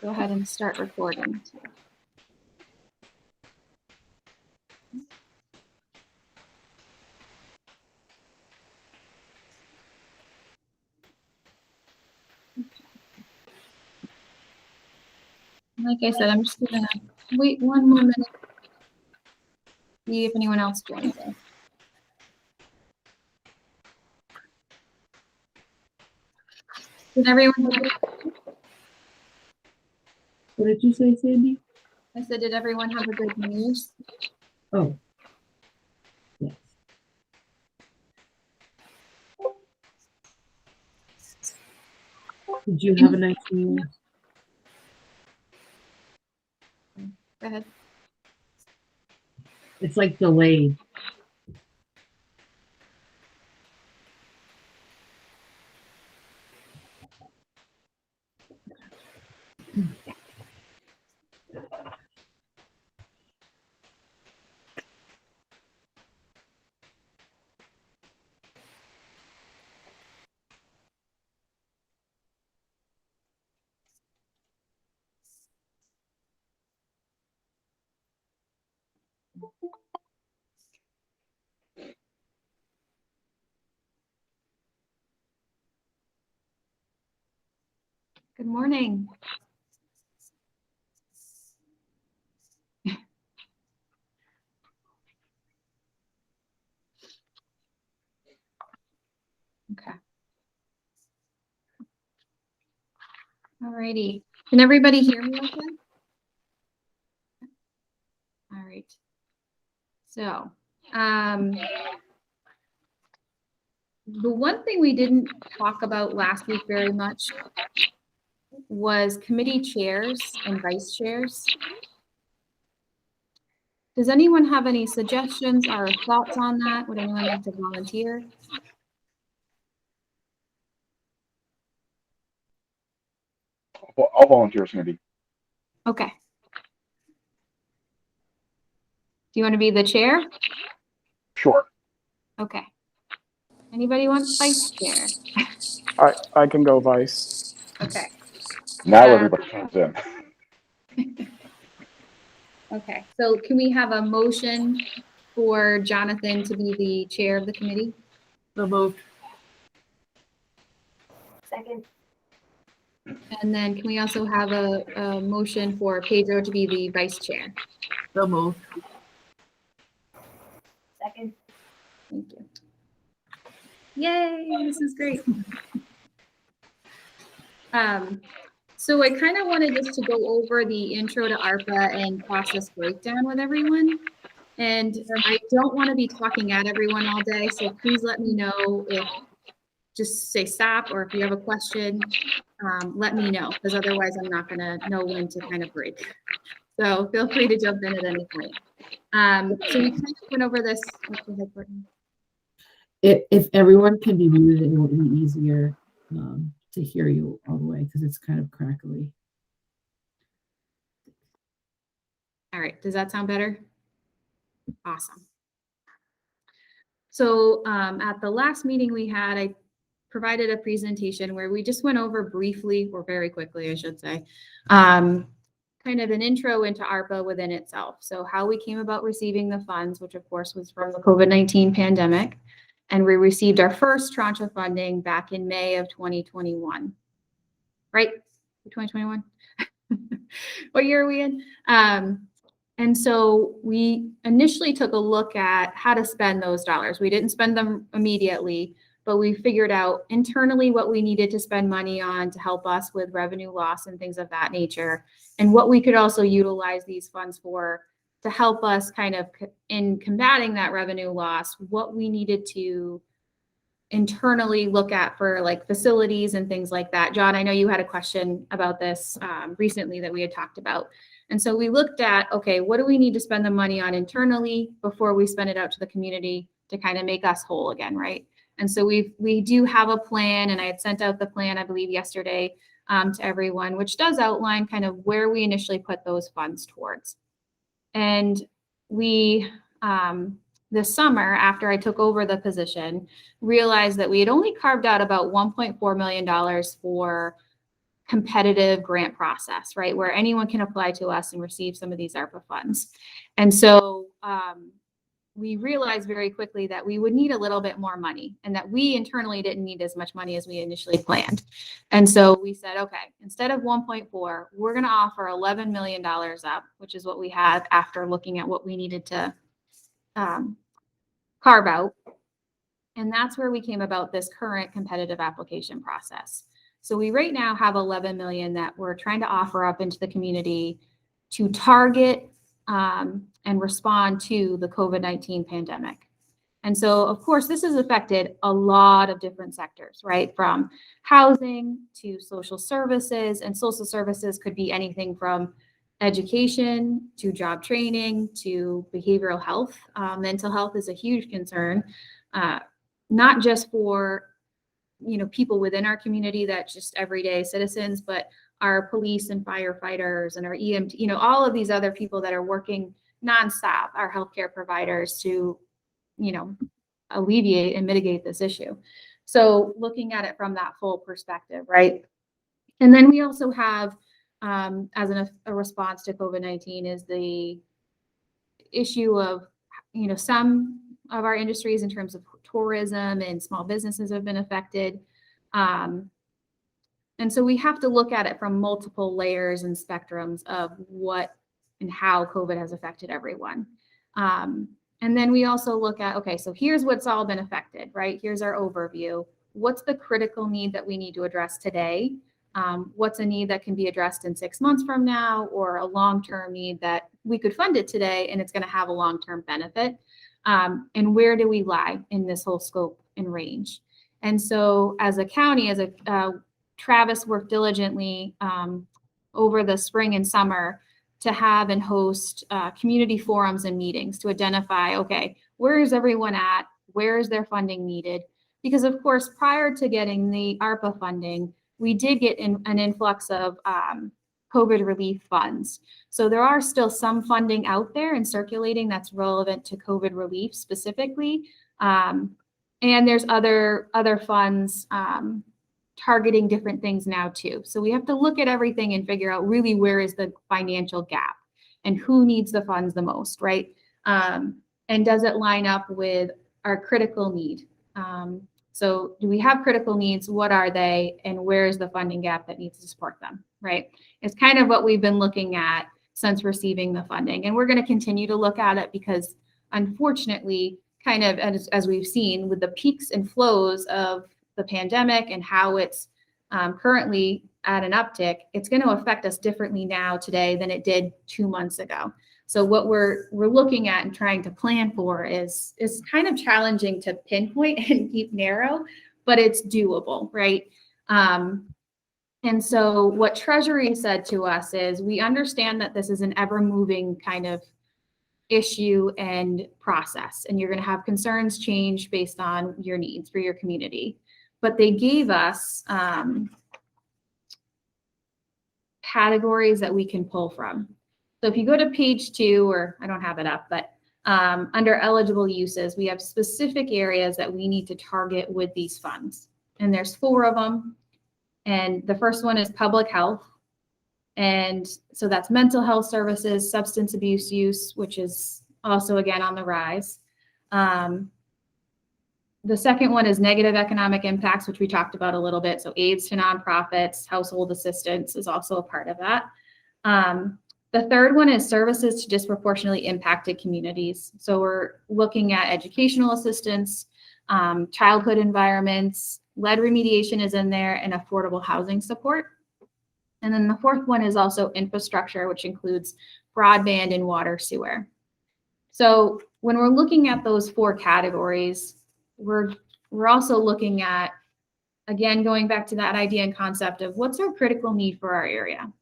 Go ahead and start recording. Like I said, I'm just gonna wait one more minute, see if anyone else joins us. Did everyone? What did you say, Sandy? I said, did everyone have a good news? Oh, yes. Did you have a nice New Year? Go ahead. It's like delayed. Good morning. Okay. All righty. Can everybody hear me okay? All right. So, the one thing we didn't talk about last week very much was committee chairs and vice chairs. Does anyone have any suggestions or thoughts on that? Would anyone like to volunteer? Well, I'll volunteer, Sandy. Okay. Do you want to be the chair? Sure. Okay. Anybody want vice chair? I can go vice. Okay. Now everybody turns in. Okay. So can we have a motion for Jonathan to be the chair of the committee? So moved. Second. And then can we also have a motion for Pedro to be the vice chair? So moved. Second. Thank you. Yay, this is great. So I kind of wanted just to go over the intro to ARPA and process breakdown with everyone. And I don't want to be talking at everyone all day, so please let me know if, just say stop, or if you have a question, let me know, because otherwise I'm not going to know when to kind of break. So feel free to jump in at any point. So we kind of went over this. Go ahead, Courtney. If everyone can be muted, it will be easier to hear you all the way because it's kind of crackly. All right, does that sound better? Awesome. So at the last meeting we had, I provided a presentation where we just went over briefly, or very quickly, I should say, kind of an intro into ARPA within itself. So how we came about receiving the funds, which of course was from the COVID-19 pandemic. And we received our first tranche of funding back in May of 2021, right? 2021? What year are we in? And so we initially took a look at how to spend those dollars. We didn't spend them immediately, but we figured out internally what we needed to spend money on to help us with revenue loss and things of that nature, and what we could also utilize these funds for to help us kind of in combating that revenue loss, what we needed to internally look at for like facilities and things like that. John, I know you had a question about this recently that we had talked about. And so we looked at, okay, what do we need to spend the money on internally before we spend it out to the community to kind of make us whole again, right? And so we do have a plan, and I had sent out the plan, I believe yesterday, to everyone, which does outline kind of where we initially put those funds towards. And we, this summer, after I took over the position, realized that we had only carved out about $1.4 million for competitive grant process, right? Where anyone can apply to us and receive some of these ARPA funds. And so we realized very quickly that we would need a little bit more money and that we internally didn't need as much money as we initially planned. And so we said, okay, instead of 1.4, we're going to offer $11 million up, which is what we had after looking at what we needed to carve out. And that's where we came about this current competitive application process. So we right now have 11 million that we're trying to offer up into the community to target and respond to the COVID-19 pandemic. And so, of course, this has affected a lot of different sectors, right? From housing to social services, and social services could be anything from education to job training to behavioral health. Mental health is a huge concern, not just for people within our community, that's just everyday citizens, but our police and firefighters and our EMT, all of these other people that are working nonstop, our healthcare providers, to, alleviate and mitigate this issue. So looking at it from that full perspective, right? And then we also have, as a response to COVID-19, is the issue of, some of our industries in terms of tourism and small businesses have been affected. And so we have to look at it from multiple layers and spectrums of what and how COVID has affected everyone. And then we also look at, okay, so here's what's all been affected, right? Here's our overview. What's the critical need that we need to address today? What's a need that can be addressed in 6 months from now, or a long-term need that we could fund it today and it's going to have a long-term benefit? And where do we lie in this whole scope and range? And so as a county, Travis worked diligently over the spring and summer to have and host community forums and meetings to identify, okay, where is everyone at? Where is their funding needed? Because of course, prior to getting the ARPA funding, we did get an influx of COVID relief funds. So there are still some funding out there and circulating that's relevant to COVID relief specifically. And there's other funds targeting different things now too. So we have to look at everything and figure out really where is the financial gap and who needs the funds the most, right? And does it line up with our critical need? So do we have critical needs? What are they? And where is the funding gap that needs to support them, right? It's kind of what we've been looking at since receiving the funding. And we're going to continue to look at it because unfortunately, kind of as we've seen with the peaks and flows of the pandemic and how it's currently at an uptick, it's going to affect us differently now today than it did 2 months ago. So what we're looking at and trying to plan for is kind of challenging to pinpoint and keep narrow, but it's doable, right? And so what Treasury said to us is, we understand that this is an ever-moving kind of issue and process, and you're going to have concerns change based on your needs for your community. But they gave us categories that we can pull from. So if you go to page 2, or I don't have it up, but under eligible uses, we have specific areas that we need to target with these funds. And there's 4 of them. And the first one is public health. And so that's mental health services, substance abuse use, which is also, again, on the rise. The second one is negative economic impacts, which we talked about a little bit. So aids to nonprofits, household assistance is also a part of that. The third one is services to disproportionately impacted communities. So we're looking at educational assistance, childhood environments, lead remediation is in there, and affordable housing support. And then the fourth one is also infrastructure, which includes broadband and water sewer. So when we're looking at those 4 categories, we're also looking at, again, going back to that idea and concept of what's our critical need for our area?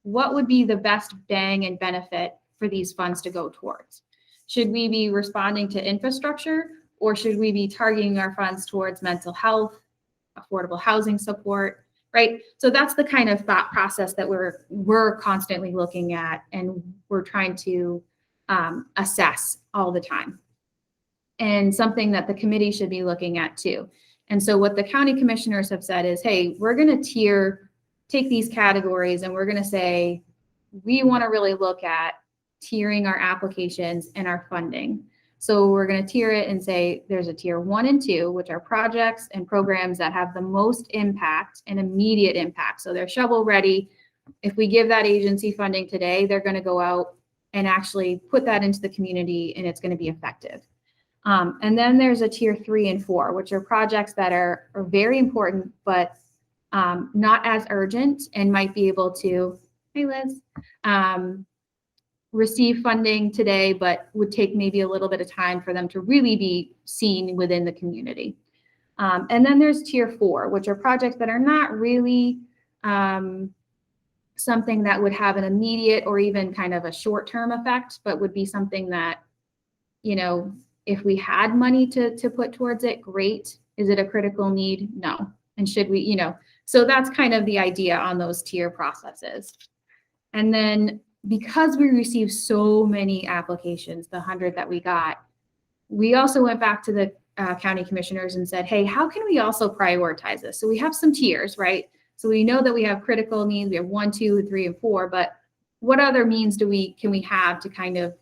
What would be the best bang and benefit for these funds to go towards? Should we be responding to infrastructure, or should we be targeting our funds towards mental health, affordable housing support, right? So that's the kind of thought process that we're constantly looking at, and we're trying to assess all the time. And something that the committee should be looking at too. And so what the county commissioners have said is, hey, we're going to tier take these categories and we're going to say, we want to really look at tiering our applications and our funding. So we're going to tier it and say there's a tier 1 and 2, which are projects and programs that have the most impact and immediate impact. So they're shovel ready. If we give that agency funding today, they're going to go out and actually put that into the community and it's going to be effective. And then there's a tier 3 and 4, which are projects that are very important, but not as urgent and might be able to, hey Liz, receive funding today, but would take maybe a little bit of time for them to really be seen within the community. And then there's tier 4, which are projects that are not really something that would have an immediate or even kind of a short-term effect, but would be something that, you know, if we had money to put towards it, great. Is it a critical need? No. And should we, you know, so that's kind of the idea on those tier processes. And then because we received so many applications, the 100 that we got, we also went back to the county commissioners and said, hey, how can we also prioritize this? So we have some tiers, right? So we know that we have critical needs. We have 1, 2, 3, and 4, but what other means can we have to kind of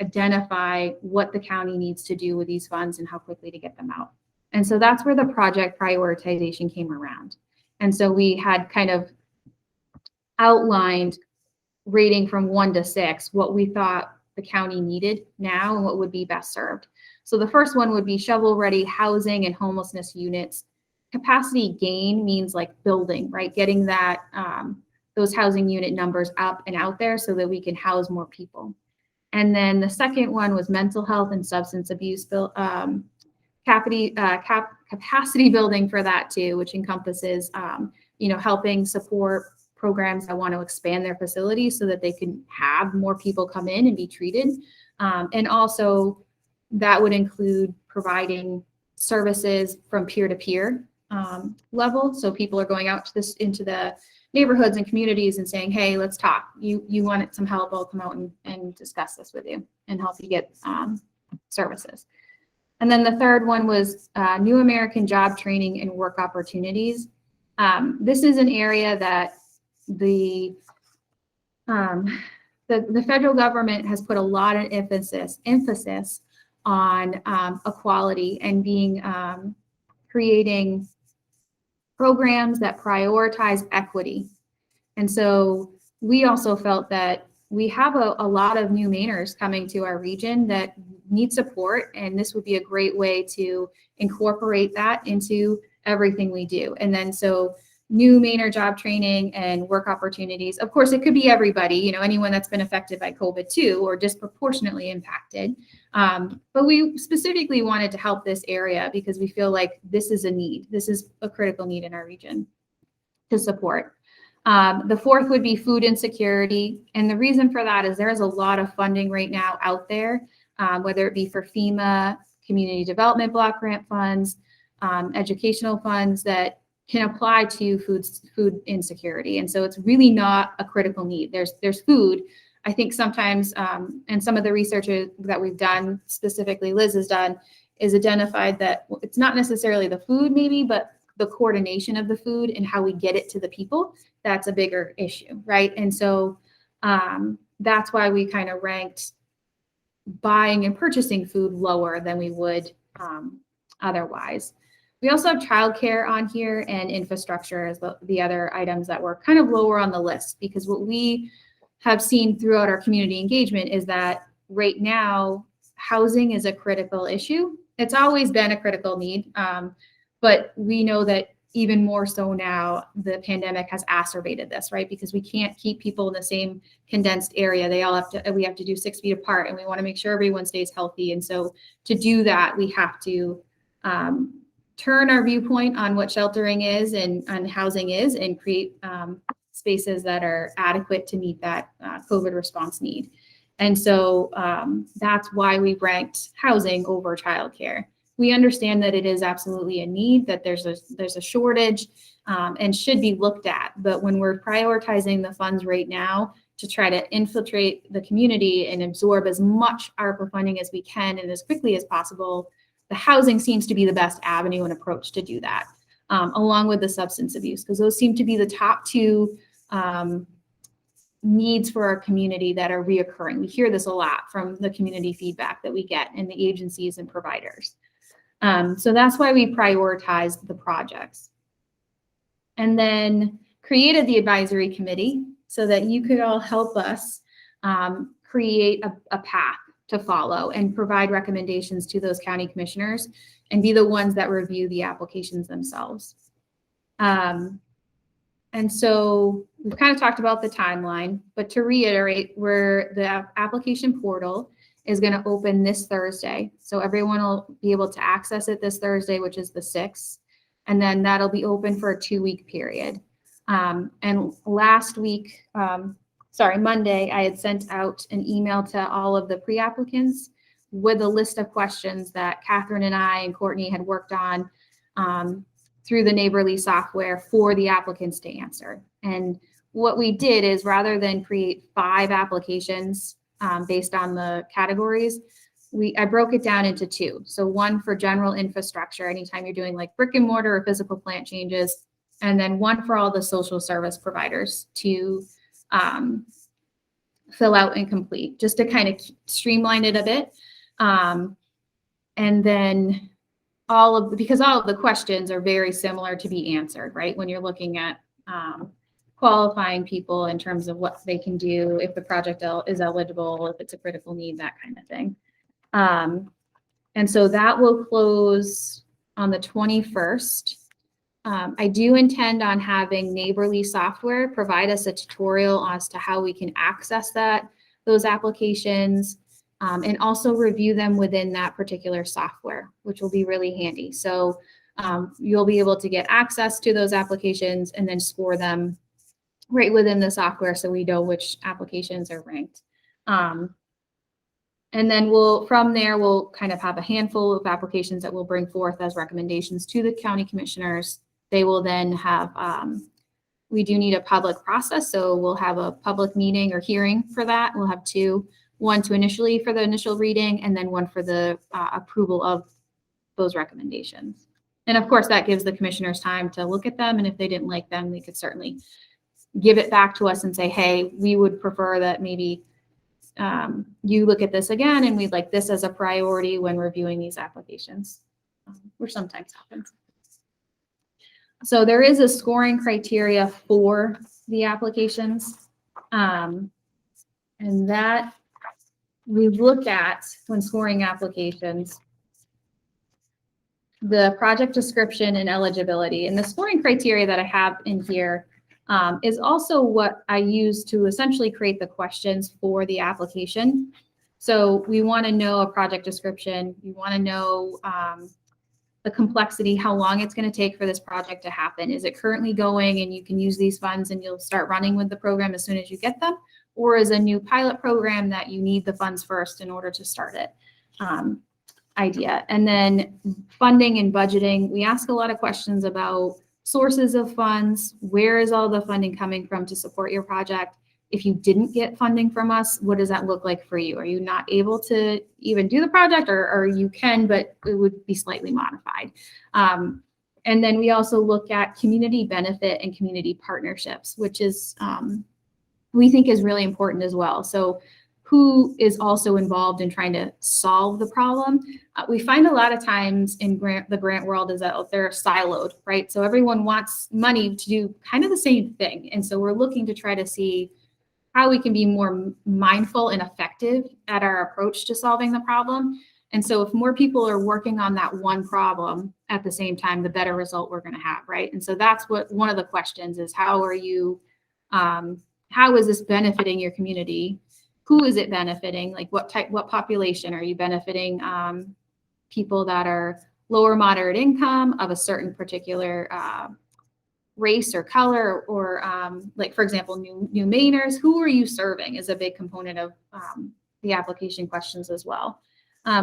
identify what the county needs to do with these funds and how quickly to get them out? And so that's where the project prioritization came around. And so we had kind of outlined, rating from 1 to 6, what we thought the county needed now and what would be best served. So the first one would be shovel-ready housing and homelessness units. Capacity gain means like building, right? Getting that those housing unit numbers up and out there so that we can house more people. And then the second one was mental health and substance abuse capacity building for that too, which encompasses helping support programs that want to expand their facilities so that they can have more people come in and be treated. And also that would include providing services from peer-to-peer level. So people are going out to into the neighborhoods and communities and saying, hey, let's talk. You want some help, I'll come out and discuss this with you and help you get services. And then the third one was New American Job Training and Work Opportunities. This is an area that the federal government has put a lot of emphasis on equality and creating programs that prioritize equity. And so we also felt that we have a lot of new Mainers coming to our region that need support, and this would be a great way to incorporate that into everything we do. And then so new Mainer job training and work opportunities. Of course, it could be everybody, anyone that's been affected by COVID too, or disproportionately impacted. But we specifically wanted to help this area because we feel like this is a need. This is a critical need in our region to support. The fourth would be food insecurity. And the reason for that is there is a lot of funding right now out there, whether it be for FEMA, community development block grant funds, educational funds that can apply to food insecurity. And so it's really not a critical need. There's food. I think sometimes, and some of the research that we've done, specifically Liz has done, is identified that it's not necessarily the food maybe, but the coordination of the food and how we get it to the people, that's a bigger issue, right? And so that's why we kind of ranked buying and purchasing food lower than we would otherwise. We also have childcare on here and infrastructure as the other items that were kind of lower on the list, because what we have seen throughout our community engagement is that right now housing is a critical issue. It's always been a critical need, but we know that even more so now, the pandemic has exacerbated this, right? Because we can't keep people in the same condensed area. We have to do 6 feet apart, and we want to make sure everyone stays healthy. And so to do that, we have to turn our viewpoint on what sheltering is and housing is, and create spaces that are adequate to meet that COVID response need. And so that's why we ranked housing over childcare. We understand that it is absolutely a need, that there's a shortage and should be looked at. But when we're prioritizing the funds right now to try to infiltrate the community and absorb as much ARPA funding as we can and as quickly as possible, the housing seems to be the best avenue and approach to do that. along with the substance abuse, because those seem to be the top two needs for our community that are reoccurring. We hear this a lot from the community feedback that we get in the agencies and providers. So that's why we prioritized the projects. And then created the advisory committee so that you could all help us create a path to follow and provide recommendations to those county commissioners and be the ones that review the applications themselves. And so we've kind of talked about the timeline, but to reiterate, the application portal is going to open this Thursday. So everyone will be able to access it this Thursday, which is the 6th. And then that'll be open for a 2-week period. And last week, Monday, I had sent out an email to all of the pre-applicants with a list of questions that Catherine and I and Courtney had worked on through the Neighborly software for the applicants to answer. And what we did is, rather than create 5 applications based on the categories, I broke it down into 2. So one for general infrastructure, anytime you're doing like brick and mortar or physical plant changes, and then one for all the social service providers to fill out and complete, just to kind of streamline it a bit. And then because all of the questions are very similar to be answered, right? When you're looking at qualifying people in terms of what they can do, if the project is eligible, if it's a critical need, that kind of thing. And so that will close on the 21st. I do intend on having Neighborly software provide us a tutorial as to how we can access those applications, and also review them within that particular software, which will be really handy. So you'll be able to get access to those applications and then score them right within the software so we know which applications are ranked. And then from there, we'll kind of have a handful of applications that we'll bring forth as recommendations to the county commissioners. They will then have, we do need a public process, so we'll have a public meeting or hearing for that. We'll have 2, one for the initial reading, and then one for the approval of those recommendations. And of course, that gives the commissioners time to look at them, and if they didn't like them, they could certainly give it back to us and say, hey, we would prefer that maybe you look at this again, and we'd like this as a priority when reviewing these applications, which sometimes happens. So there is a scoring criteria for the applications, and that we look at when scoring applications, the project description and eligibility. And the scoring criteria that I have in here is also what I use to essentially create the questions for the application. So we want to know a project description. We want to know the complexity, how long it's going to take for this project to happen. Is it currently going and you can use these funds and you'll start running with the program as soon as you get them? Or is a new pilot program that you need the funds first in order to start it? Idea. And then funding and budgeting. We ask a lot of questions about sources of funds. Where is all the funding coming from to support your project? If you didn't get funding from us, what does that look like for you? Are you not able to even do the project, or you can, but it would be slightly modified? And then we also look at community benefit and community partnerships, which is, we think is really important as well. So who is also involved in trying to solve the problem? We find a lot of times in the grant world is that they're siloed, right? So everyone wants money to do kind of the same thing. And so we're looking to try to see how we can be more mindful and effective at our approach to solving the problem. And so if more people are working on that one problem at the same time, the better result we're going to have, right? And so that's what one of the questions is: how are you, how is this benefiting your community? Who is it benefiting? Like what population are you benefiting? People that are lower moderate income, of a certain particular race or color, or like, for example, new Mainers. Who are you serving is a big component of the application questions as well.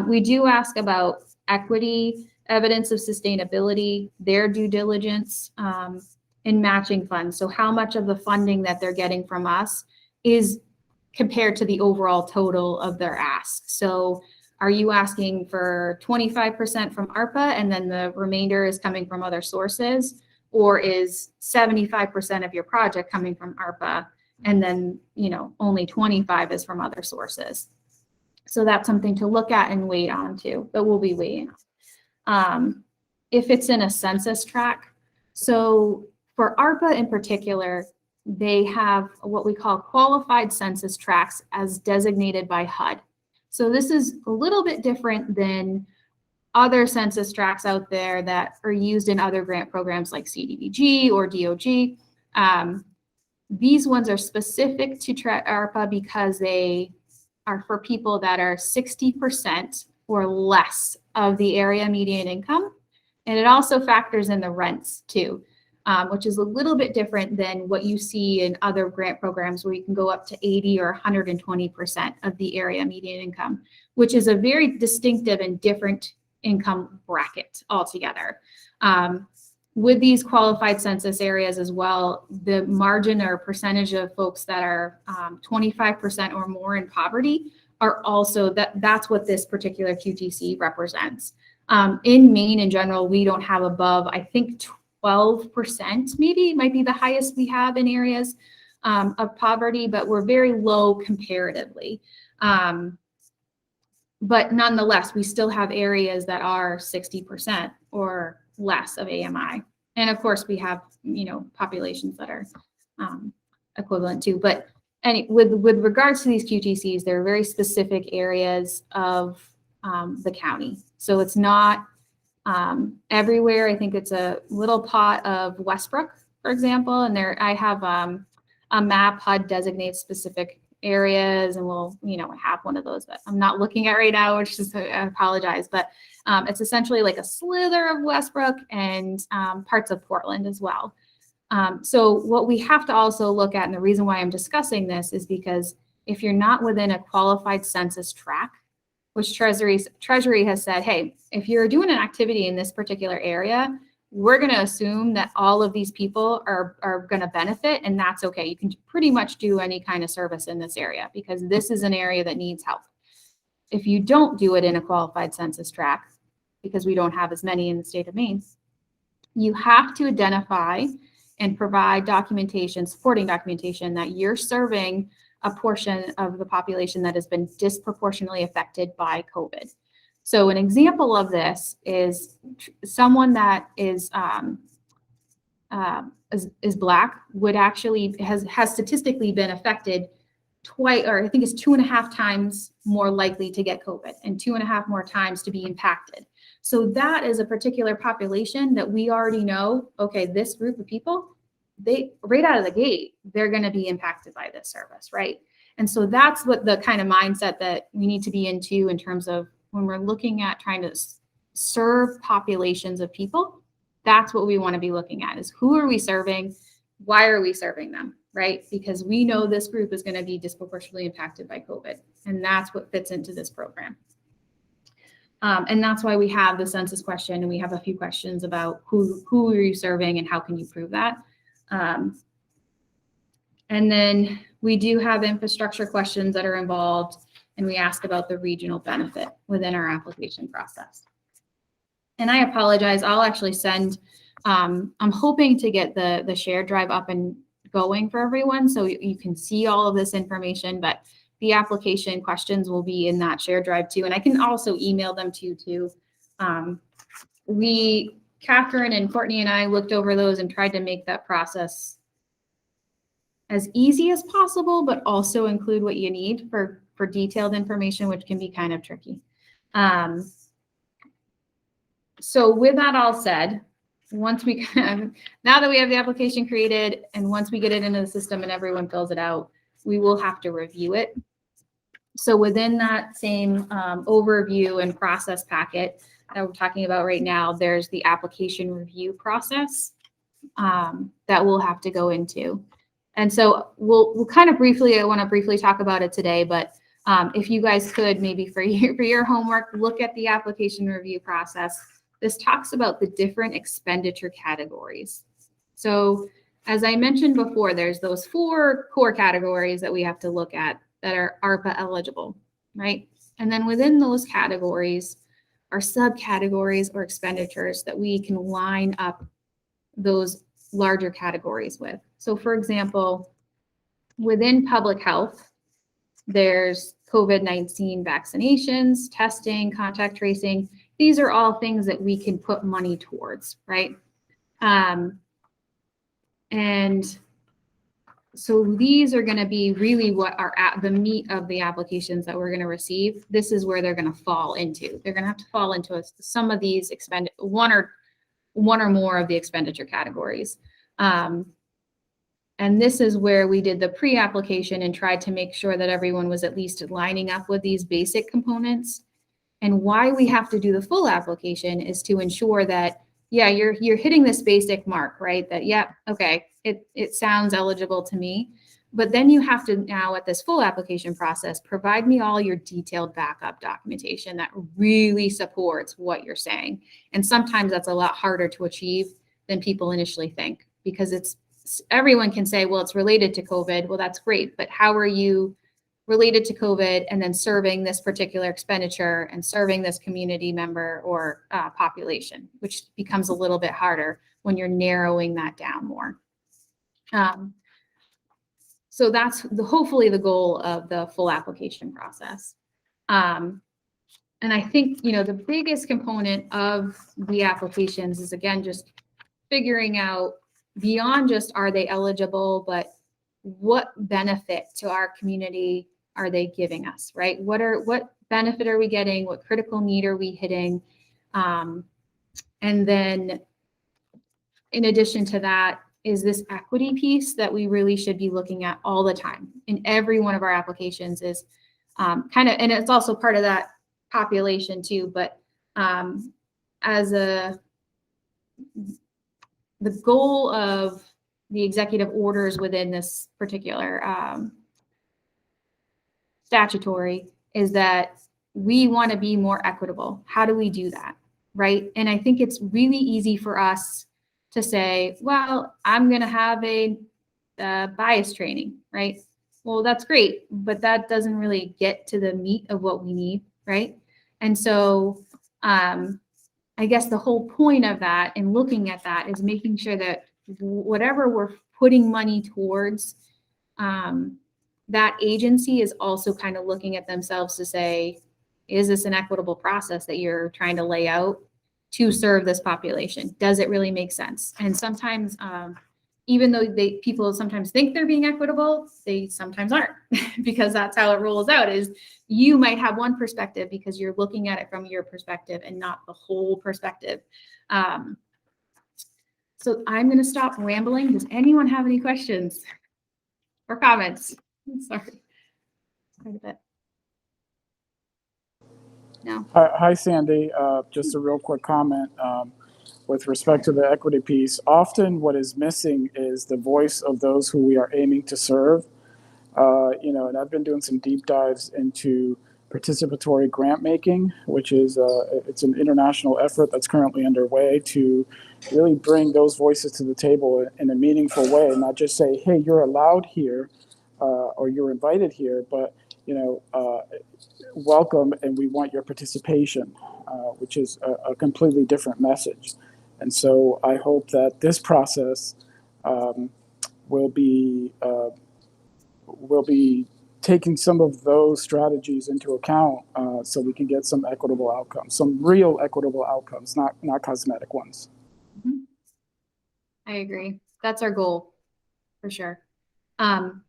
We do ask about equity, evidence of sustainability, their due diligence, and matching funds. So how much of the funding that they're getting from us is compared to the overall total of their ask. So Are you asking for 25% from ARPA and then the remainder is coming from other sources? Or is 75% of your project coming from ARPA and then, only 25 is from other sources? So that's something to look at and wait on too, but we'll be waiting. If it's in a census tract, so for ARPA in particular, they have what we call qualified census tracts as designated by HUD. So this is a little bit different than other census tracts out there that are used in other grant programs like CDBG or DOG. These ones are specific to ARPA because they are for people that are 60% or less of the area median income. And it also factors in the rents too, which is a little bit different than what you see in other grant programs where you can go up to 80 or 120% of the area median income, which is a very distinctive and different income bracket altogether. With these qualified census areas as well, the margin or percentage of folks that are 25% or more in poverty are also, that's what this particular QTC represents. In Maine in general, we don't have above, I think 12% maybe might be the highest we have in areas of poverty, but we're very low comparatively. But nonetheless, we still have areas that are 60% or less of AMI. And of course, we have, populations that are equivalent to. But with regards to these QTCs, they're very specific areas of the county. So it's not everywhere. I think it's a little pot of Westbrook, for example. And there I have a map. HUD designates specific areas, and we'll have one of those that I'm not looking at right now, which is, I apologize, but it's essentially like a slither of Westbrook and parts of Portland as well. So what we have to also look at, and the reason why I'm discussing this is because if you're not within a qualified census tract, which Treasury has said, hey, if you're doing an activity in this particular area, we're going to assume that all of these people are going to benefit, and that's okay. You can pretty much do any kind of service in this area because this is an area that needs help. If you don't do it in a qualified census tract, because we don't have as many in the state of Maine, you have to identify and provide documentation, supporting documentation that you're serving a portion of the population that has been disproportionately affected by COVID. So an example of this is someone that is Black would actually has statistically been affected twice, or I think it's 2.5 times more likely to get COVID and 2.5 more times to be impacted. So that is a particular population that we already know, okay, this group of people, they right out of the gate, they're going to be impacted by this service, right? And so that's what the kind of mindset that we need to be into in terms of when we're looking at trying to serve populations of people. That's what we want to be looking at is who are we serving? Why are we serving them, right? Because we know this group is going to be disproportionately impacted by COVID. And that's what fits into this program. And that's why we have the census question, and we have a few questions about who are you serving and how can you prove that. And then we do have infrastructure questions that are involved, and we ask about the regional benefit within our application process. And I apologize, I'll actually send, I'm hoping to get the shared drive up and going for everyone so you can see all of this information, but the application questions will be in that shared drive too. And I can also email them to you too. Catherine and Courtney and I looked over those and tried to make that process as easy as possible, but also include what you need for detailed information, which can be kind of tricky. So with that all said, once we now that we have the application created and once we get it into the system and everyone fills it out, we will have to review it. So within that same overview and process packet that we're talking about right now, there's the application review process that we'll have to go into. And so we'll kind of briefly, I want to briefly talk about it today, but if you guys could maybe for your homework, look at the application review process. This talks about the different expenditure categories. So as I mentioned before, there's those 4 core categories that we have to look at that are ARPA eligible, right? And then within those categories are subcategories or expenditures that we can line up those larger categories with. So for example, within public health, there's COVID-19 vaccinations, testing, contact tracing. These are all things that we can put money towards, right? And so these are going to be really what are at the meat of the applications that we're going to receive. This is where they're going to fall into. They're going to have to fall into some of these one or more of the expenditure categories. And this is where we did the pre-application and tried to make sure that everyone was at least lining up with these basic components. And why we have to do the full application is to ensure that, yeah, you're hitting this basic mark, right? That, yeah, okay, it sounds eligible to me. But then you have to now at this full application process, provide me all your detailed backup documentation that really supports what you're saying. And sometimes that's a lot harder to achieve than people initially think, because everyone can say, well, it's related to COVID. Well, that's great. But how are you related to COVID and then serving this particular expenditure and serving this community member or population, which becomes a little bit harder when you're narrowing that down more. So that's hopefully the goal of the full application process. And I think, the biggest component of the applications is, again, just figuring out beyond just are they eligible, but what benefit to our community are they giving us, right? What benefit are we getting? What critical need are we hitting? And then in addition to that is this equity piece that we really should be looking at all the time in every one of our applications is and it's also part of that population too, but the goal of the executive orders within this particular statutory is that we want to be more equitable. How do we do that, right? And I think it's really easy for us to say, well, I'm going to have a bias training, right? Well, that's great, but that doesn't really get to the meat of what we need, right? And so I guess the whole point of that and looking at that is making sure that whatever we're putting money towards, that agency is also kind of looking at themselves to say, is this an equitable process that you're trying to lay out to serve this population? Does it really make sense? And sometimes, even though people sometimes think they're being equitable, they sometimes aren't because that's how it rolls out is you might have one perspective because you're looking at it from your perspective and not the whole perspective. So I'm going to stop rambling. Does anyone have any questions or comments? Sorry. Quite a bit. No. Hi, Sandy. Just a real quick comment with respect to the equity piece. Often what is missing is the voice of those who we are aiming to serve. And I've been doing some deep dives into participatory grant making, which is it's an international effort that's currently underway to really bring those voices to the table in a meaningful way, and not just say, hey, you're allowed here or you're invited here, but welcome and we want your participation, which is a completely different message. And so I hope that this process will be taking some of those strategies into account so we can get some equitable outcomes, some real equitable outcomes, not cosmetic ones. Mm-hmm. I agree. That's our goal for sure. And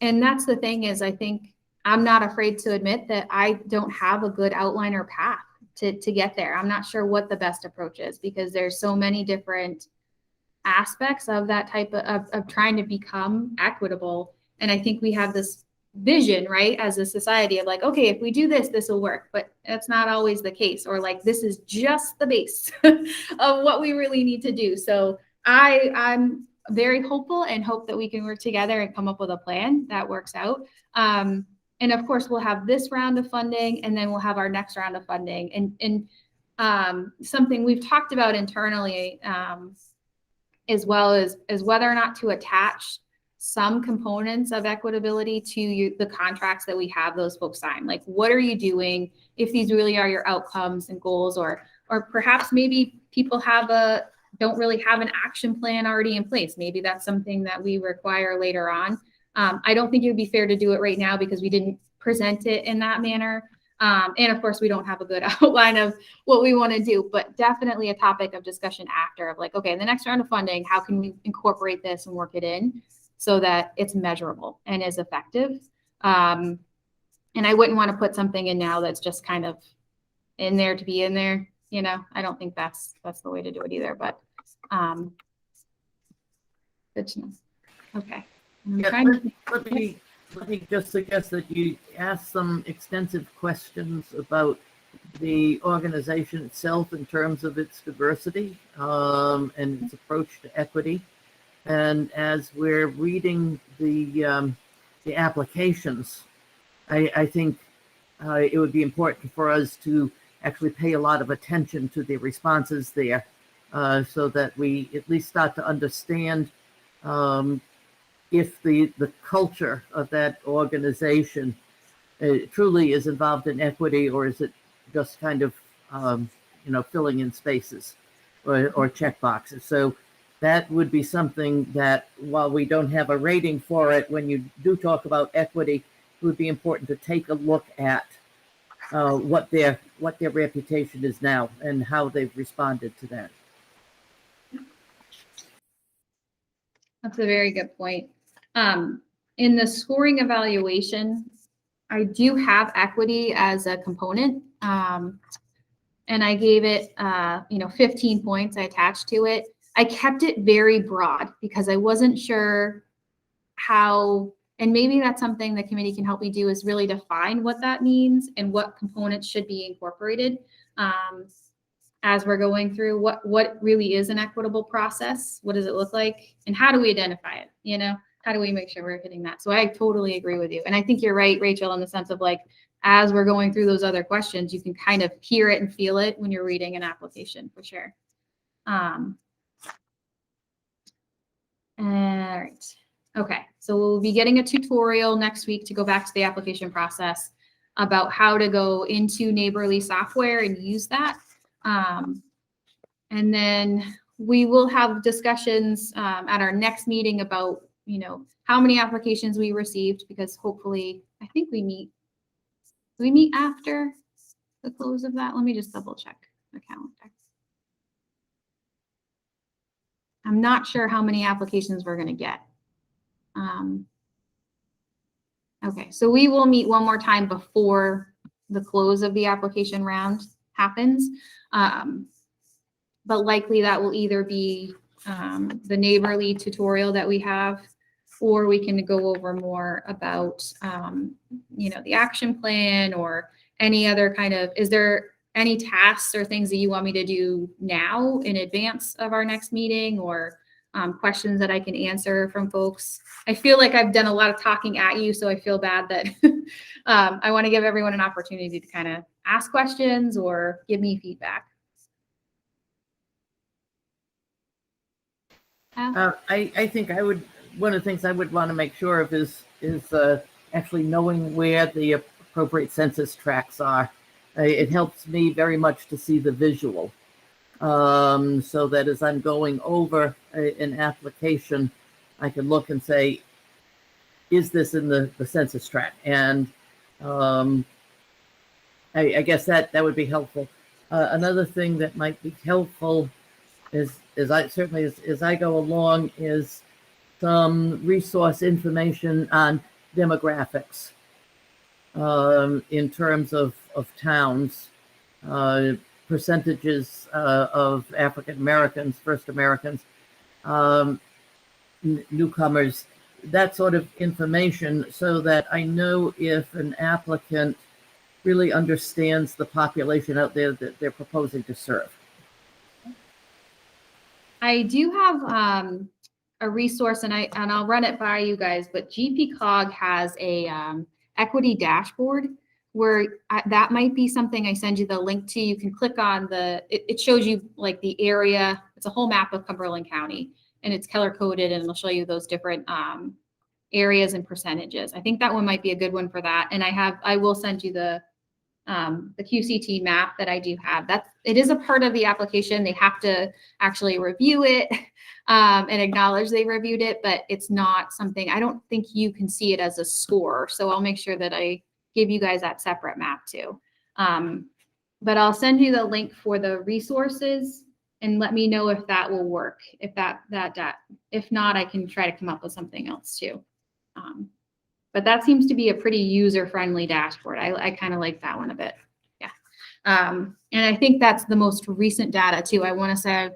that's the thing is, I think I'm not afraid to admit that I don't have a good outline or path to get there. I'm not sure what the best approach is because there's so many different aspects of that type of trying to become equitable. And I think we have this vision, right, as a society of like, okay, if we do this, this will work, but that's not always the case. Or like, this is just the base of what we really need to do. So I'm very hopeful and hope that we can work together and come up with a plan that works out. And of course, we'll have this round of funding and then we'll have our next round of funding. And something we've talked about internally as well as whether or not to attach some components of equitability to the contracts that we have those folks sign. Like, what are you doing if these really are your outcomes and goals, or perhaps maybe people don't really have an action plan already in place. Maybe that's something that we require later on. I don't think it would be fair to do it right now because we didn't present it in that manner. And of course, we don't have a good outline of what we want to do, but definitely a topic of discussion after, of like, okay, in the next round of funding, how can we incorporate this and work it in so that it's measurable and is effective? And I wouldn't want to put something in now that's just kind of in there to be in there. You know, I don't think that's the way to do it either, but good to know. Okay. Let me just suggest that you ask some extensive questions about the organization itself in terms of its diversity and its approach to equity. And as we're reading the applications, I think it would be important for us to actually pay a lot of attention to the responses there so that we at least start to understand if the culture of that organization truly is involved in equity, or is it just kind of, filling in spaces or check boxes. So that would be something that, while we don't have a rating for it, when you do talk about equity, it would be important to take a look at what their reputation is now and how they've responded to that. That's a very good point. In the scoring evaluation, I do have equity as a component, and I gave it, 15 points I attached to it. I kept it very broad because I wasn't sure how, and maybe that's something the committee can help me do, is really define what that means and what components should be incorporated as we're going through what really is an equitable process. What does it look like? And how do we identify it? You know, how do we make sure we're hitting that? So I totally agree with you. And I think you're right, Rachel, in the sense of like, as we're going through those other questions, you can kind of hear it and feel it when you're reading an application, for sure. All right. Okay. So we'll be getting a tutorial next week to go back to the application process about how to go into Neighborly software and use that. And then we will have discussions at our next meeting about, how many applications we received, because hopefully, I think we meet after the close of that. Let me just double check the calendar. I'm not sure how many applications we're going to get. Okay, so we will meet one more time before the close of the application round happens. But likely that will either be the Neighborly tutorial that we have, or we can go over more about, the action plan or any other kind of, is there any tasks or things that you want me to do now in advance of our next meeting, or questions that I can answer from folks? I feel like I've done a lot of talking at you, so I feel bad that I want to give everyone an opportunity to kind of ask questions or give me feedback. I think one of the things I would want to make sure of is actually knowing where the appropriate census tracts are. It helps me very much to see the visual, so that as I'm going over an application, I can look and say, is this in the census tract? And I guess that would be helpful. Another thing that might be helpful is, as I go along, is some resource information on demographics in terms of towns, percentages of African Americans, First Americans, newcomers, that sort of information, so that I know if an applicant really understands the population out there that they're proposing to serve. I do have a resource, and I'll run it by you guys, but GPCOG has a equity dashboard where that might be something I send you the link to. You can click on it shows you like the area. It's a whole map of Cumberland County, and it's color coded, and it'll show you those different areas and percentages. I think that one might be a good one for that. And I will send you the QCT map that I do have. It is a part of the application. They have to actually review it and acknowledge they reviewed it, but it's not something, I don't think you can see it as a score. So I'll make sure that I give you guys that separate map too. But I'll send you the link for the resources and let me know if that will work. If if not, I can try to come up with something else too. But that seems to be a pretty user-friendly dashboard. I kind of like that one a bit. Yeah. And I think that's the most recent data too. I want to say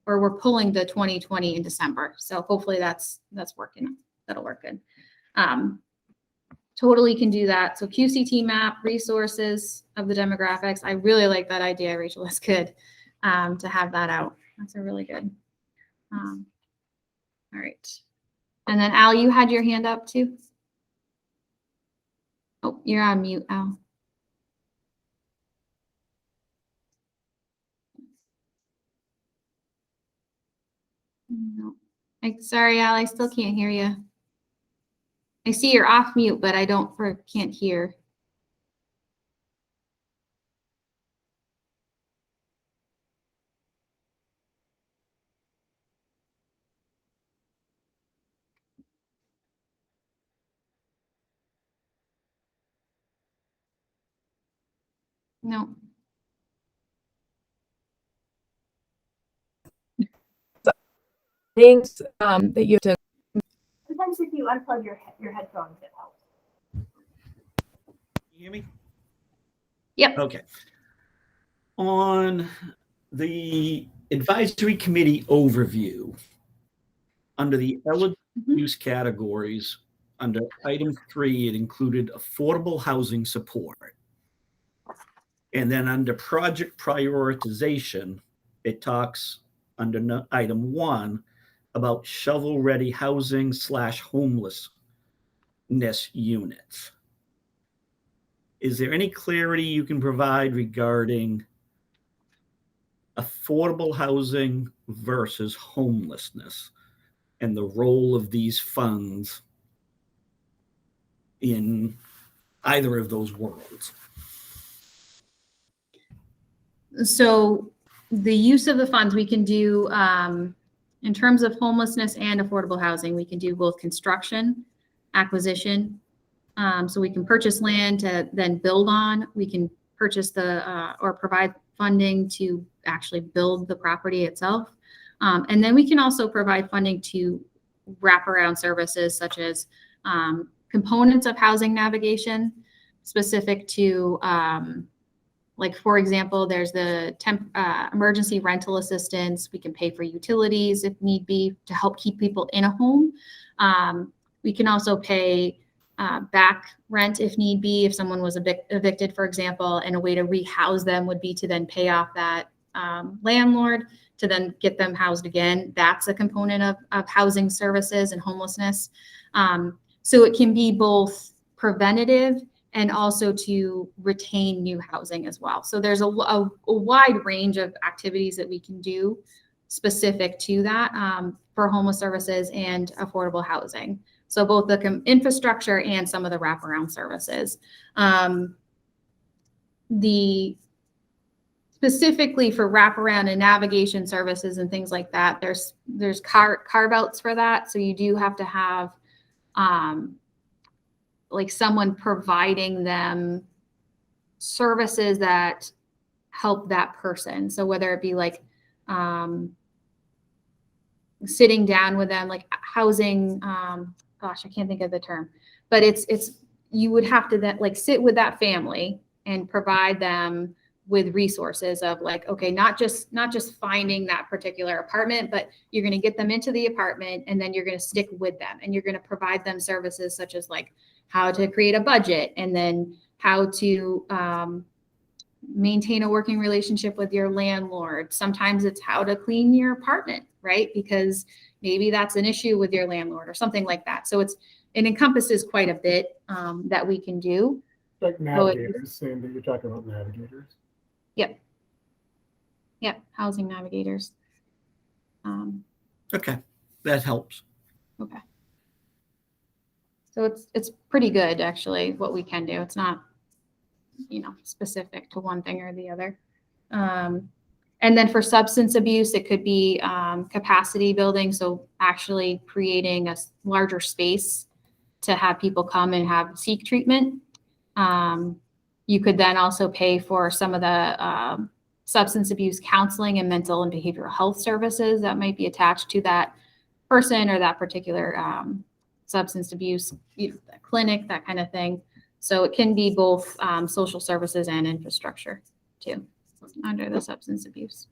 or we're pulling the 2020 in December. So hopefully that's working. That'll work good. Totally can do that. So QCT map, resources of the demographics. I really like that idea, Rachel. That's good to have that out. That's a really good. All right. And then Al, you had your hand up too. Oh, you're on mute, Al. No. Sorry, Al, I still can't hear you. I see you're off mute, but I can't hear. No. Things that you have to. Sometimes if you unplug your headphones, it helps. You hear me? Yep. Okay. On the advisory committee overview, under the eligible use categories, under item 3, it included affordable housing support. And then under project prioritization, it talks under item 1 about shovel-ready housing / homelessness units. Is there any clarity you can provide regarding affordable housing versus homelessness and the role of these funds in either of those worlds? So the use of the funds we can do in terms of homelessness and affordable housing, we can do both construction, acquisition. So we can purchase land to then build on. We can purchase or provide funding to actually build the property itself. And then we can also provide funding to wraparound services such as components of housing navigation specific to like, for example, there's the emergency rental assistance. We can pay for utilities if need be to help keep people in a home. We can also pay back rent if need be, if someone was evicted, for example, and a way to rehouse them would be to then pay off that landlord to then get them housed again. That's a component of housing services and homelessness. So it can be both preventative and also to retain new housing as well. So there's a wide range of activities that we can do specific to that for homeless services and affordable housing. So both the infrastructure and some of the wraparound services. Specifically for wraparound and navigation services and things like that, there's carve outs for that. So you do have to have like someone providing them services that help that person. So whether it be like sitting down with them, like housing, gosh, I can't think of the term, but it's you would have to then like sit with that family and provide them with resources of like, okay, not just finding that particular apartment, but you're going to get them into the apartment and then you're going to stick with them and you're going to provide them services such as like how to create a budget and then how to maintain a working relationship with your landlord. Sometimes it's how to clean your apartment, right? Because maybe that's an issue with your landlord or something like that. So it encompasses quite a bit that we can do. Like navigators, saying that you're talking about navigators. Yep, housing navigators. Okay, that helps. Okay. So it's pretty good, actually, what we can do. It's not, specific to one thing or the other. And then for substance abuse, it could be capacity building. So actually creating a larger space to have people come and seek treatment. You could then also pay for some of the substance abuse counseling and mental and behavioral health services that might be attached to that person or that particular substance abuse clinic, that kind of thing. So it can be both social services and infrastructure too, under the substance abuse.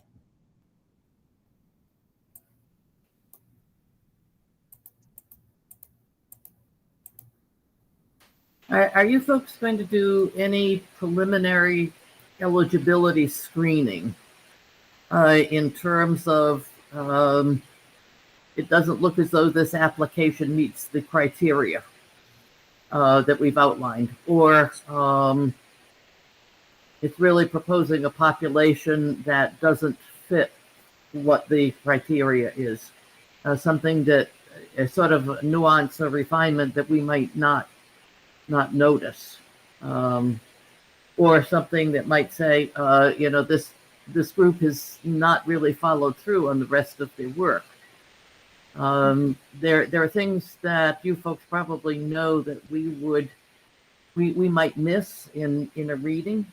Are you folks going to do any preliminary eligibility screening in terms of it doesn't look as though this application meets the criteria that we've outlined, or it's really proposing a population that doesn't fit what the criteria is, something that is sort of a nuance or refinement that we might not notice, or something that might say, this group has not really followed through on the rest of their work. There are things that you folks probably know that we might miss in a reading.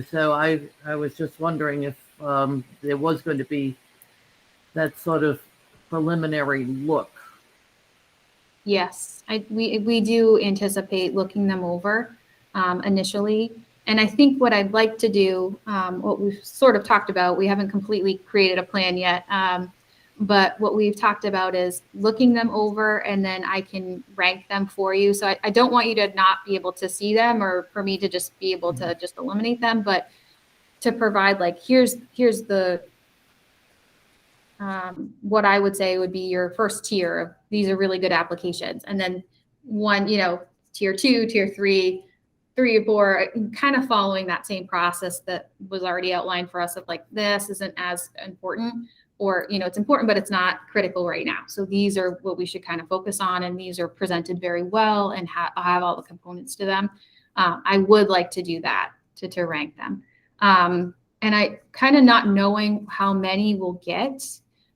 So I was just wondering if there was going to be that sort of preliminary look. Yes, we do anticipate looking them over initially. And I think what I'd like to do, what we've sort of talked about, we haven't completely created a plan yet, but what we've talked about is looking them over, and then I can rank them for you. So I don't want you to not be able to see them, or for me to just be able to just eliminate them, but to provide here's the what I would say would be your first tier of these are really good applications. And then one, tier 2, tier 3, 3 or 4, kind of following that same process that was already outlined for us of this isn't as important, or, it's important, but it's not critical right now. So these are what we should kind of focus on. And these are presented very well and have all the components to them. I would like to do that to rank them. And I kind of not knowing how many we'll get.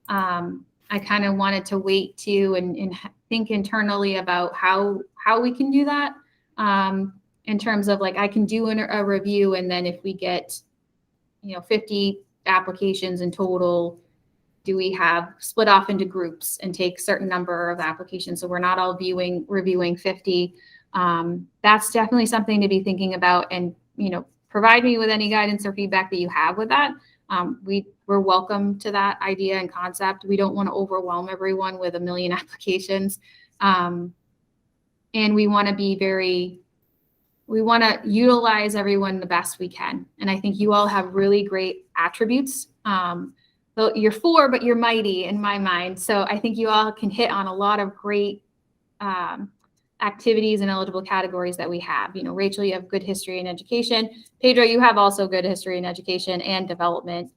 I kind of wanted to wait and think internally about how we can do that, in terms of I can do a review, and then if we get 50 applications in total, do we have split off into groups and take certain number of applications so we're not all reviewing 50? That's definitely something to be thinking about, and provide me with any guidance or feedback that you have with that. We're welcome to that idea and concept. We don't want to overwhelm everyone with 1 million applications. And we want to utilize everyone the best we can. And I think you all have really great attributes. So you're 4, but you're mighty in my mind. So I think you all can hit on a lot of great activities and eligible categories that we have. Rachel, you have good history and education. Pedro, you have also good history in education and development.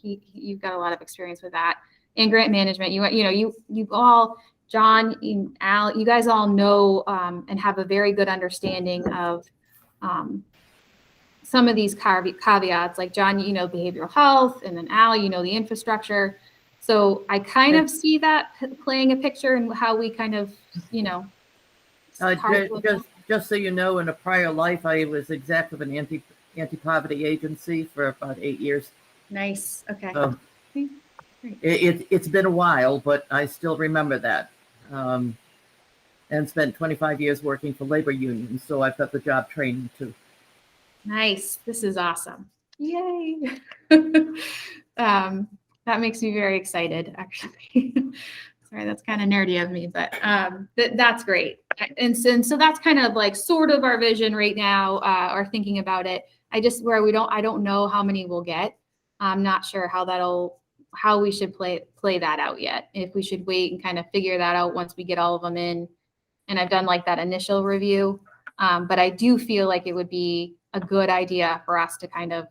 You've got a lot of experience with that. And grant management, you all, John, Al, you guys all know and have a very good understanding of some of these caveats. Like John, behavioral health, and then Al, the infrastructure. So I kind of see that playing a picture in how we kind of, just so you know, in a prior life, I was exec of an anti-poverty agency for about 8 years. Nice. Okay. It's been a while, but I still remember that. And spent 25 years working for labor unions, so I've got the job training too. Nice. This is awesome. Yay. That makes me very excited, actually. Sorry, that's kind of nerdy of me, but that's great. And so that's kind of sort of our vision right now, or thinking about it. I don't know how many we'll get. I'm not sure how we should play that out yet. If we should wait and kind of figure that out once we get all of them in. And I've done that initial review. But I do feel like it would be a good idea for us to kind of,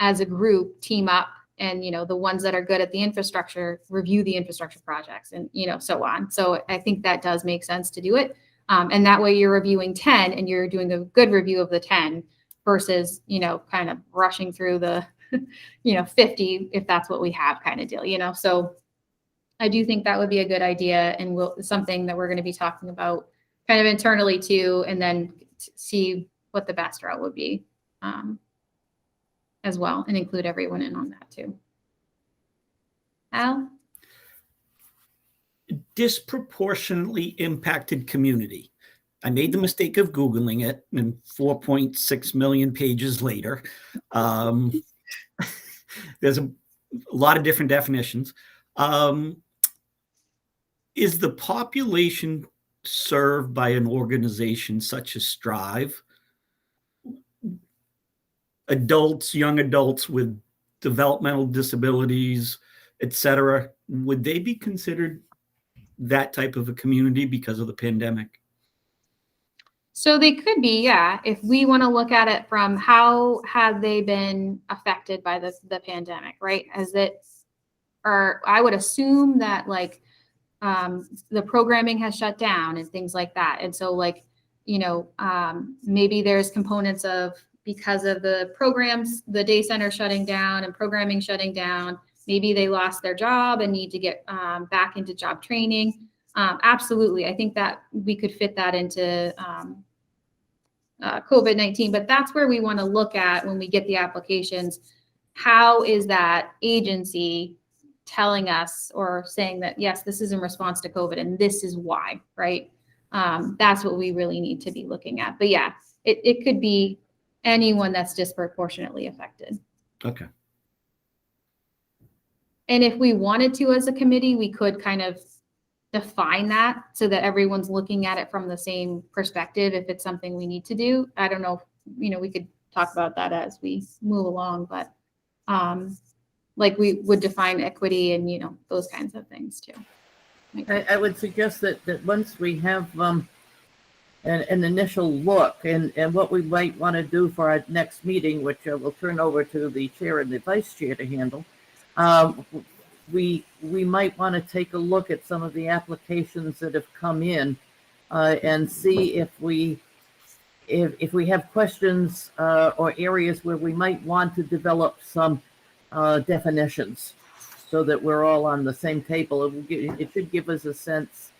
as a group, team up and, you know, the ones that are good at the infrastructure, review the infrastructure projects and, you know, so on. So I think that does make sense to do it. And that way you're reviewing 10 and you're doing a good review of the 10 versus, you know, kind of rushing through the, you know, 50, if that's what we have kind of deal, you know? So I do think that would be a good idea, and something that we're going to be talking about kind of internally too, and then see what the best route would be as well, and include everyone in on that too. Al? Disproportionately impacted community. I made the mistake of Googling it, and 4.6 million pages later, there's a lot of different definitions. Is the population served by an organization such as Strive adults, young adults with developmental disabilities, etc.? Would they be considered that type of a community because of the pandemic? So they could be, yeah, if we want to look at it from how have they been affected by the pandemic, right? Or I would assume that like the programming has shut down and things like that. And so like, you know, maybe there's components of, because of the programs, the day center shutting down and programming shutting down, maybe they lost their job and need to get back into job training. Absolutely. I think that we could fit that into COVID-19, but that's where we want to look at when we get the applications. How is that agency telling us or saying that, yes, this is in response to COVID and this is why, right? That's what we really need to be looking at. But yeah, it could be anyone that's disproportionately affected. Okay. And if we wanted to as a committee, we could kind of define that so that everyone's looking at it from the same perspective if it's something we need to do. I don't know if, you know, we could talk about that as we move along, but like we would define equity and, you know, those kinds of things too. I would suggest that once we have an initial look and what we might want to do for our next meeting, which we'll turn over to the chair and the vice chair to handle, we might want to take a look at some of the applications that have come in and see if we have questions or areas where we might want to develop some definitions so that we're all on the same table. It should give us a sense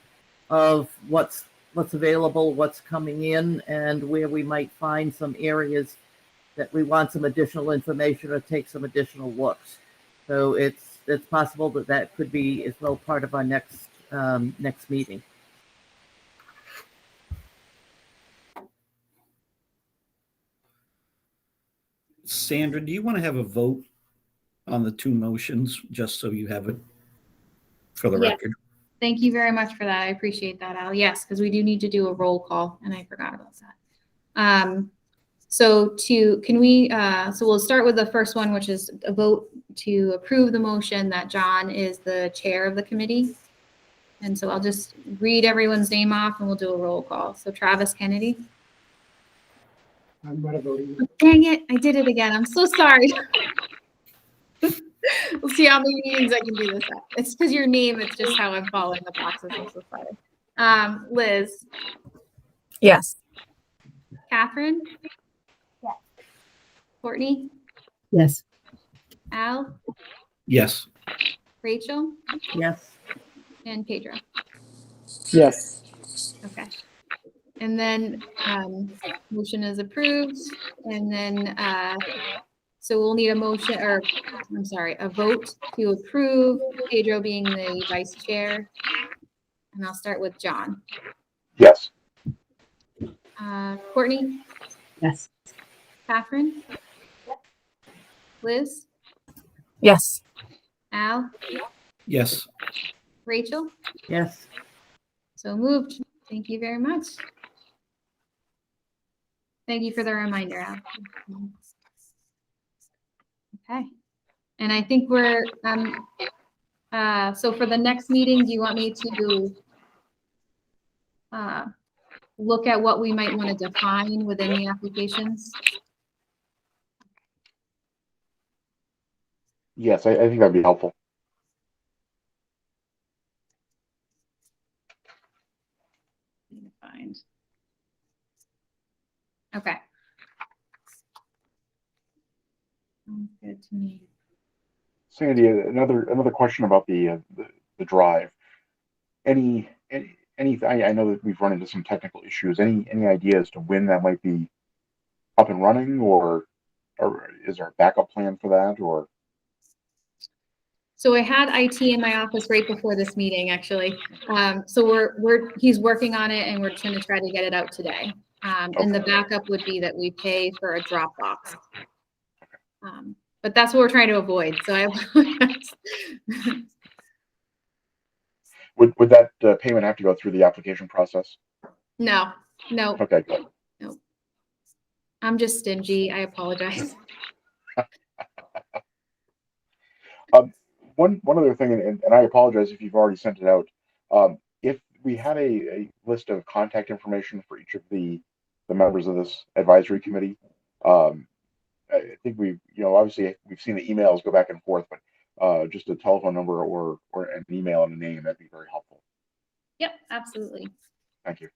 of what's available, what's coming in, and where we might find some areas that we want some additional information or take some additional looks. So it's possible that could be as well part of our next meeting. Sandra, do you want to have a vote on the two motions, just so you have it for the record? Thank you very much for that. I appreciate that, Al. Yes, because we do need to do a roll call, and I forgot about that. So we'll start with the first one, which is a vote to approve the motion that John is the chair of the committee. And so I'll just read everyone's name off and we'll do a roll call. So Travis Kennedy. I'm not voting. Oh, dang it, I did it again. I'm so sorry. We'll see how many meetings I can do this at. It's because your name, it's just how I'm following the boxes. I'm so sorry. Liz. Yes. Catherine. Yes. Courtney. Yes. Al. Yes. Rachel. Yes. And Pedro. Yes. Okay. And then motion is approved. And then so we'll need a motion, or I'm sorry, a vote to approve Pedro being the vice chair. And I'll start with John. Yes. Courtney. Yes. Catherine. Liz. Yes. Al. Yes. Rachel. Yes. So moved. Thank you very much. Thank you for the reminder, Al. Okay. And I think we're, so for the next meeting, do you want me to look at what we might want to define within the applications? Yes, I think that'd be helpful. Need to find. Okay. Sounds good to me. Sandy, another question about the drive. I know that we've run into some technical issues. Any idea as to when that might be up and running, or is there a backup plan for that, or? So I had IT in my office right before this meeting, actually. So he's working on it, and we're going to try to get it out today. And the backup would be that we pay for a Dropbox. But that's what we're trying to avoid. So I apologize. Would that payment have to go through the application process? No. Okay, good. No. I'm just stingy. I apologize. One other thing, and I apologize if you've already sent it out. If we had a list of contact information for each of the members of this advisory committee, I think obviously we've seen the emails go back and forth, but just a telephone number or an email and a name, that'd be very helpful. Yep, absolutely. Thank you.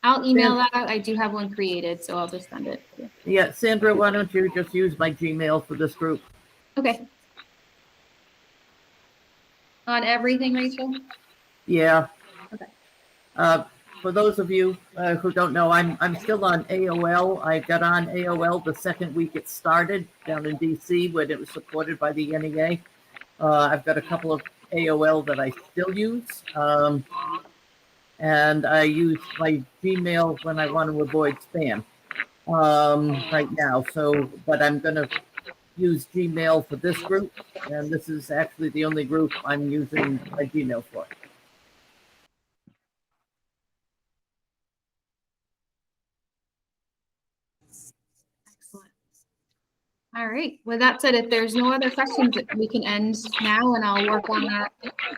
I'll email that out. I do have one created, so I'll just send it. Yeah, Sandra, why don't you just use my Gmail for this group? Okay. On everything, Rachel? Yeah. Okay. For those of you who don't know, I'm still on AOL. I got on AOL the second week it started down in DC when it was supported by the NEA. I've got a couple of AOL that I still use. And I use my Gmail when I want to avoid spam right now. So, but I'm going to use Gmail for this group. And this is actually the only group I'm using my Gmail for. Excellent. All right. With that said, if there's no other questions, we can end now, and I'll work on that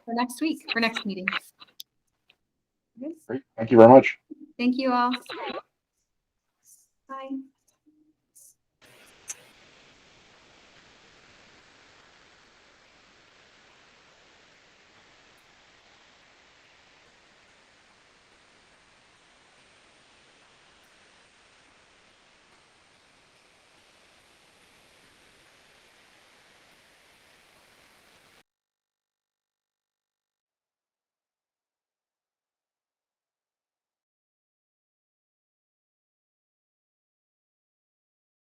for next week, for next meeting. Okay. Great. Thank you very much. Thank you all. Bye.